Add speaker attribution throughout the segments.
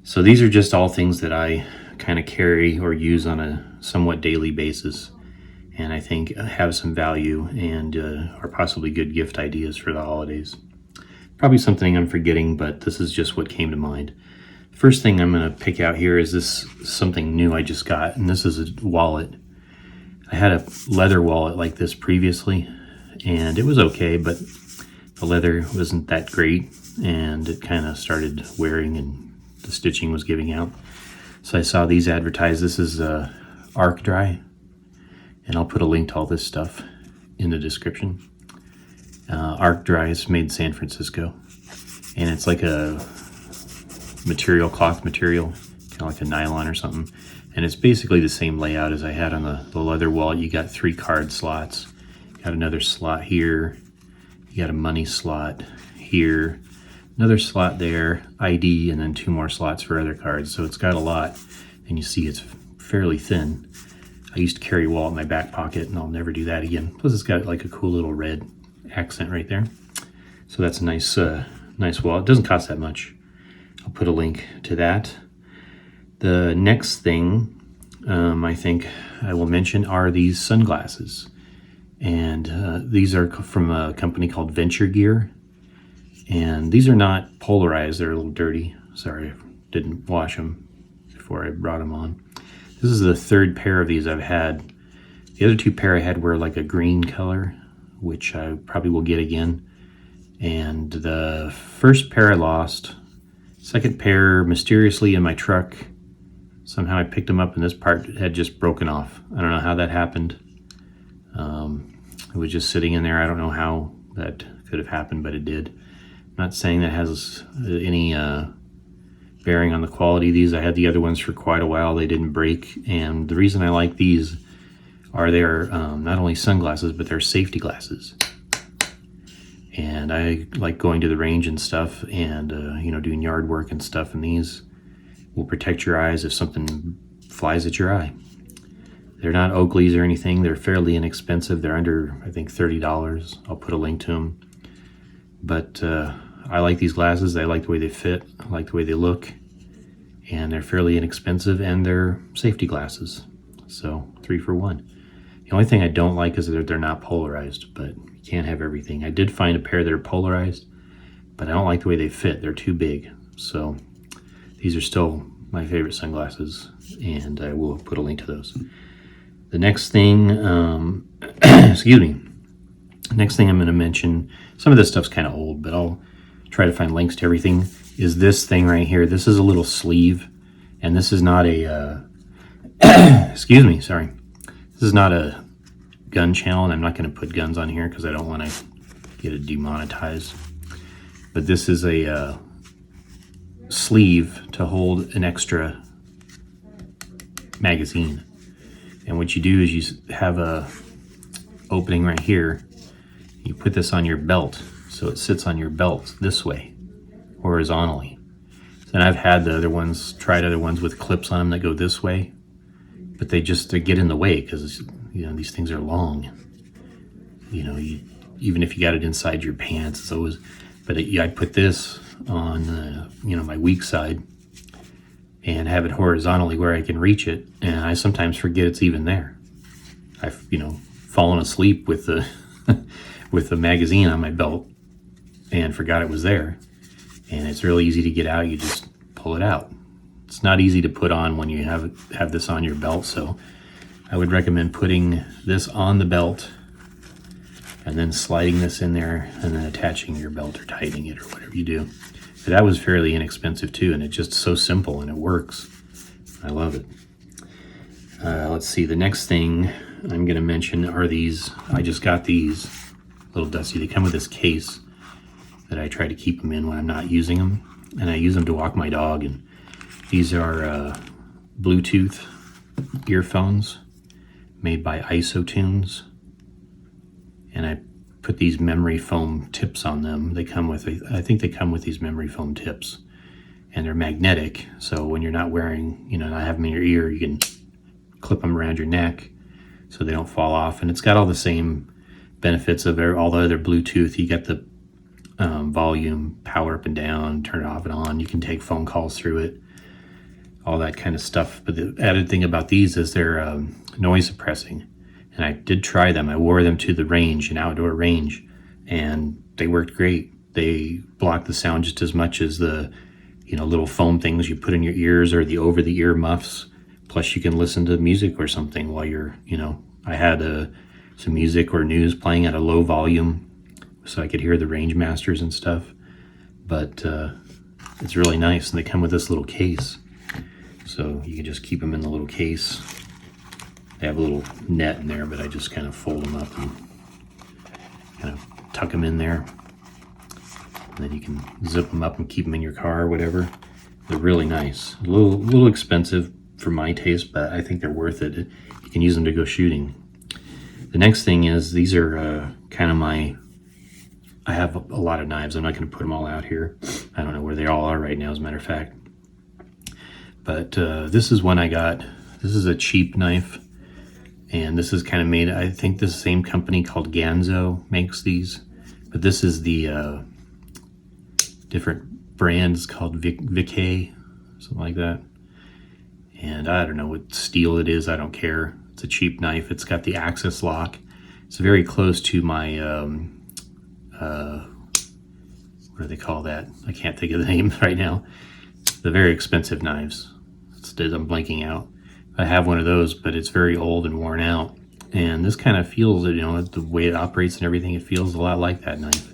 Speaker 1: So these are just all things that I kind of carry or use on a somewhat daily basis, and I think have some value and are possibly good gift ideas for the holidays. Probably something I'm forgetting, but this is just what came to mind. First thing I'm going to pick out here is this something new I just got, and this is a wallet. I had a leather wallet like this previously, and it was okay, but the leather wasn't that great, and it kind of started wearing and the stitching was giving out. So I saw these advertised. This is Arc Dry, and I'll put a link to all this stuff in the description. Arc Dry is made in San Francisco, and it's like a material, cloth material, kind of like a nylon or something. And it's basically the same layout as I had on the leather wallet. You got 3 card slots, got another slot here, you got a money slot here, another slot there, ID, and then 2 more slots for other cards. So it's got a lot, and you see it's fairly thin. I used to carry a wallet in my back pocket, and I'll never do that again. Plus it's got like a cool little red accent right there. So that's a nice wallet. It doesn't cost that much. I'll put a link to that. The next thing I think I will mention are these sunglasses. And these are from a company called Venture Gear. And these are not polarized. They're a little dirty. Sorry, I didn't wash them before I brought them on. This is the 3rd pair of these I've had. The other 2 pair I had were like a green color, which I probably will get again. And the first pair I lost. Second pair, mysteriously in my truck. Somehow I picked them up and this part had just broken off. I don't know how that happened. It was just sitting in there. I don't know how that could have happened, but it did. I'm not saying that has any bearing on the quality of these. I had the other ones for quite a while. They didn't break. And the reason I like these are they're not only sunglasses, but they're safety glasses. And I like going to the range and stuff and, doing yard work and stuff. And these will protect your eyes if something flies at your eye. They're not Oakleys or anything. They're fairly inexpensive. They're under, I think, $30. I'll put a link to them. But I like these glasses. I like the way they fit. I like the way they look. And they're fairly inexpensive, and they're safety glasses. So 3 for 1. The only thing I don't like is that they're not polarized, but you can't have everything. I did find a pair that are polarized, but I don't like the way they fit. They're too big. So these are still my favorite sunglasses, and I will put a link to those. The next thing, excuse me. Next thing I'm going to mention, some of this stuff's kind of old, but I'll try to find links to everything, is this thing right here. This is a little sleeve, and this is not a, excuse me, sorry. This is not a gun channel, and I'm not going to put guns on here because I don't want to get it demonetized. But this is a sleeve to hold an extra magazine. And what you do is you have a opening right here. You put this on your belt, so it sits on your belt this way, horizontally. And I've had the other ones, tried other ones with clips on them that go this way, but they get in the way because these things are long. Even if you got it inside your pants, it's always. But I'd put this on, my weak side, and have it horizontally where I can reach it, and I sometimes forget it's even there. I've fallen asleep with the with the magazine on my belt and forgot it was there. And it's really easy to get out. You just pull it out. It's not easy to put on when you have this on your belt, so I would recommend putting this on the belt and then sliding this in there and then attaching your belt or tightening it or whatever you do. But that was fairly inexpensive too, and it's just so simple and it works. I love it. Let's see, the next thing I'm going to mention are these. I just got these, a little dusty. They come with this case that I try to keep them in when I'm not using them, and I use them to walk my dog. And these are Bluetooth earphones made by IsoTunes, and I put these memory foam tips on them. They come with, I think they come with these memory foam tips, and they're magnetic. So when you're not wearing, not have them in your ear, you can clip them around your neck so they don't fall off. And it's got all the same benefits of all the other Bluetooth. You got the volume, power up and down, turn it off and on. You can take phone calls through it. all that kind of stuff. But the added thing about these is they're noise suppressing. And I did try them. I wore them to the range, an outdoor range, and they worked great. They blocked the sound just as much as the, little foam things you put in your ears or the over-the-ear muffs. Plus, you can listen to music or something while you're, I had some music or news playing at a low volume so I could hear the range masters and stuff. But it's really nice, and they come with this little case. So you can just keep them in the little case. They have a little net in there, but I just kind of fold them up and kind of tuck them in there. And then you can zip them up and keep them in your car or whatever. They're really nice. A little expensive for my taste, but I think they're worth it. You can use them to go shooting. The next thing is, these are kind of I have a lot of knives. I'm not going to put them all out here. I don't know where they all are right now, as a matter of fact. But this is one I got. This is a cheap knife. And this is kind of made, I think the same company called Ganzo makes these. But this is the different brands called Vickay, something like that. And I don't know what steel it is. I don't care. It's a cheap knife. It's got the axis lock. It's very close to my, what do they call that? I can't think of the name right now. The very expensive knives. I'm blanking out. I have one of those, but it's very old and worn out. And this kind of feels, the way it operates and everything, it feels a lot like that knife.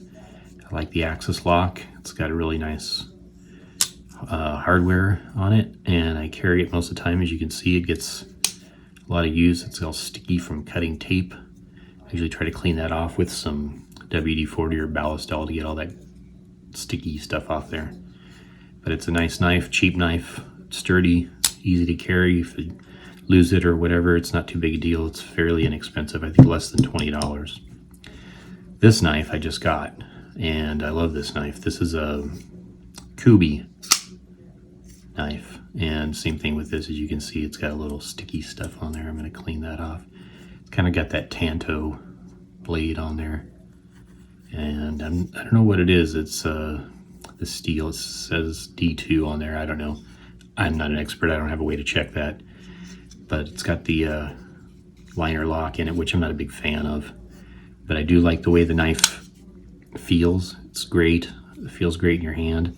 Speaker 1: I like the axis lock. It's got a really nice hardware on it, and I carry it most of the time. As you can see, it gets a lot of use. It's all sticky from cutting tape. I usually try to clean that off with some WD-40 or Ballistol to get all that sticky stuff off there. But it's a nice knife, cheap knife, sturdy, easy to carry. If you lose it or whatever, it's not too big a deal. It's fairly inexpensive. I think less than $20. This knife I just got, and I love this knife. This is a Kubi knife, and same thing with this. As you can see, it's got a little sticky stuff on there. I'm going to clean that off. It's kind of got that Tanto blade on there, and I don't know what it is. It's the steel. It says D2 on there. I don't know. I'm not an expert. I don't have a way to check that. But it's got the liner lock in it, which I'm not a big fan of. But I do like the way the knife feels. It's great. It feels great in your hand.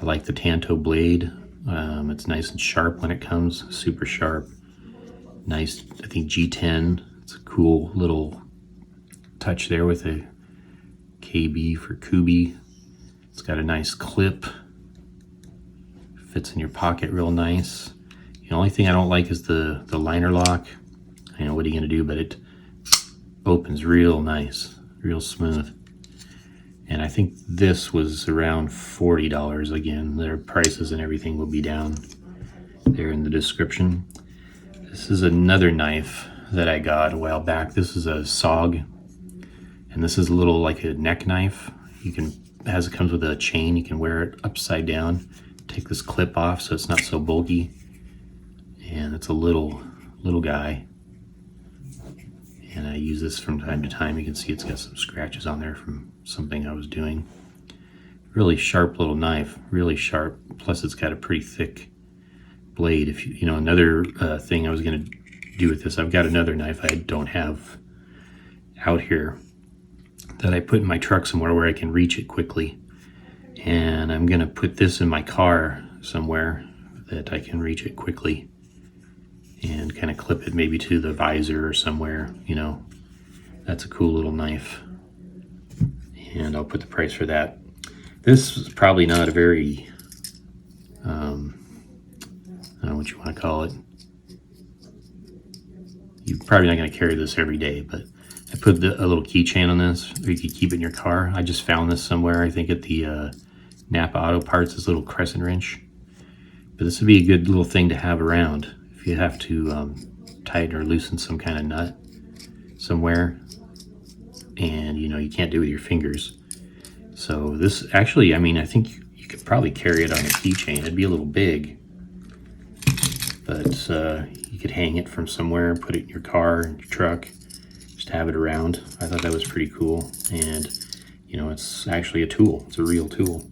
Speaker 1: I like the Tanto blade. It's nice and sharp when it comes. Super sharp. Nice, I think G10. It's a cool little touch there with a KB for Kubi. It's got a nice clip. Fits in your pocket real nice. The only thing I don't like is the liner lock. I know, what are you going to do, but it opens real nice, real smooth. And I think this was around $40. Again, their prices and everything will be down there in the description. This is another knife that I got a while back. This is a SOG, and this is a little like a neck knife. You can, as it comes with a chain, you can wear it upside down. Take this clip off so it's not so bulky, and it's a little guy, and I use this from time to time. You can see it's got some scratches on there from something I was doing. Really sharp little knife, really sharp, plus it's got a pretty thick blade. If another thing I was going to do with this, I've got another knife I don't have out here that I put in my truck somewhere where I can reach it quickly. And I'm going to put this in my car somewhere that I can reach it quickly and kind of clip it maybe to the visor or somewhere, That's a cool little knife. And I'll put the price for that. This is probably not a very, I don't know what you want to call it. You're probably not going to carry this every day, but I put a little keychain on this, or you could keep it in your car. I just found this somewhere, I think at the Napa Auto Parts, this little crescent wrench. But this would be a good little thing to have around if you have to tighten or loosen some kind of nut somewhere, and you can't do it with your fingers. So this actually, I think you could probably carry it on a keychain. It'd be a little big, but you could hang it from somewhere, put it in your car, in your truck, just have it around. I thought that was pretty cool, and it's actually a tool. It's a real tool.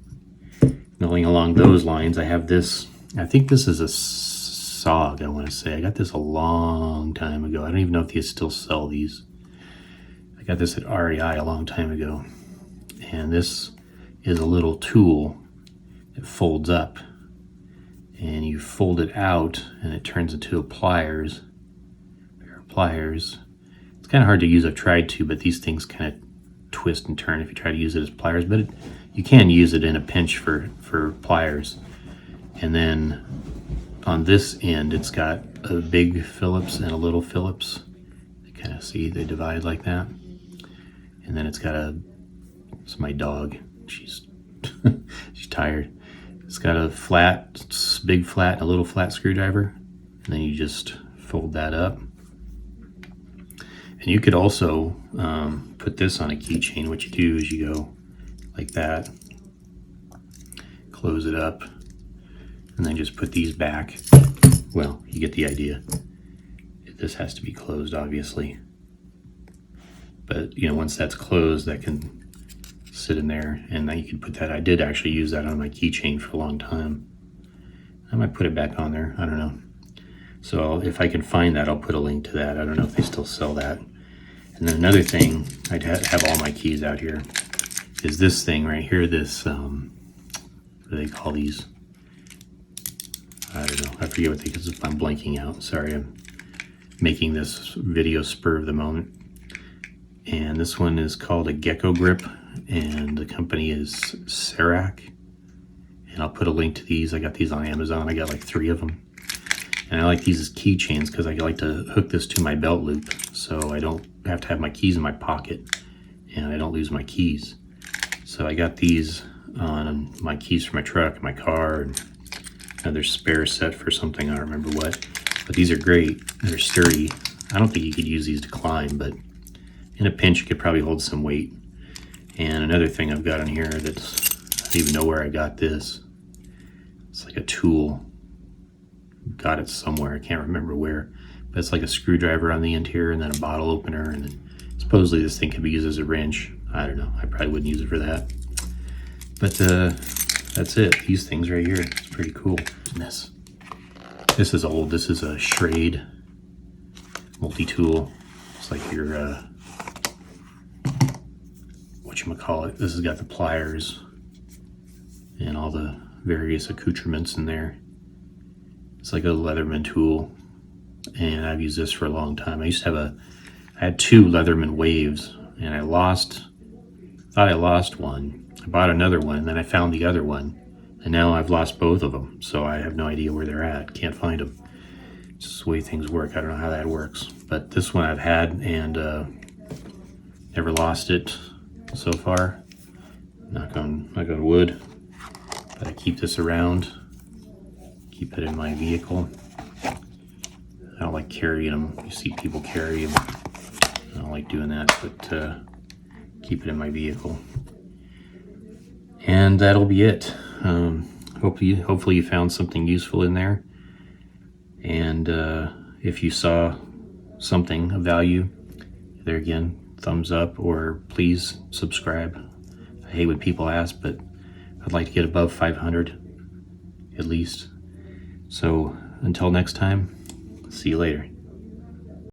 Speaker 1: Going along those lines, I have this. I think this is a SOG, I want to say. I got this a long time ago. I don't even know if they still sell these. I got this at REI a long time ago. And this is a little tool that folds up. And you fold it out and it turns into a pliers. A pair of pliers. It's kind of hard to use. I've tried to, but these things kind of twist and turn if you try to use it as pliers. But you can use it in a pinch for pliers. And then on this end, it's got a big Phillips and a little Phillips. You kind of see they divide like that. And then it's got it's my dog. She's she's tired. It's got a big flat, and a little flat screwdriver. And then you just fold that up. And you could also put this on a keychain. What you do is you go like that, close it up, and then just put these back. Well, you get the idea. This has to be closed, obviously. But, once that's closed, that can sit in there, and then you can put that. I did actually use that on my keychain for a long time. I might put it back on there. I don't know. So if I can find that, I'll put a link to that. I don't know if they still sell that. And then another thing, I'd have all my keys out here, is this thing right here, this, what do they call these? I don't know. I forget what because I'm blanking out. Sorry, I'm making this video spur of the moment. And this one is called a Gecko Grip, and the company is Schrade. And I'll put a link to these. I got these on Amazon. I got like 3 of them. And I like these as keychains because I like to hook this to my belt loop so I don't have to have my keys in my pocket and I don't lose my keys. So I got these on my keys for my truck, my car, and another spare set for something, I don't remember what. But these are great. They're sturdy. I don't think you could use these to climb, but in a pinch you could probably hold some weight. And another thing I've got on here that's, I don't even know where I got this. It's like a tool. Got it somewhere, I can't remember where, but it's like a screwdriver on the end here, and then a bottle opener, and then supposedly this thing could be used as a wrench. I don't know, I probably wouldn't use it for that, but that's it. These things right here, it's pretty cool. This is old. This is a Schrade Multi-tool. It's like your whatchamacallit. This has got the pliers and all the various accoutrements in there. It's like a Leatherman tool, and I've used this for a long time. I had 2 Leatherman waves, and thought I lost one. I bought another one, and then I found the other one, and now I've lost both of them, so I have no idea where they're at. Can't find them. It's just the way things work. I don't know how that works, but this one I've had, and never lost it so far. Knock on wood, but I keep this around. Keep it in my vehicle. I don't like carrying them. You see people carry them. I don't like doing that, but keep it in my vehicle. And that'll be it. Hopefully you found something useful in there. And if you saw something of value, there again, thumbs up, or please subscribe. I hate when people ask, but I'd like to get above 500 at least. So until next time, see you later.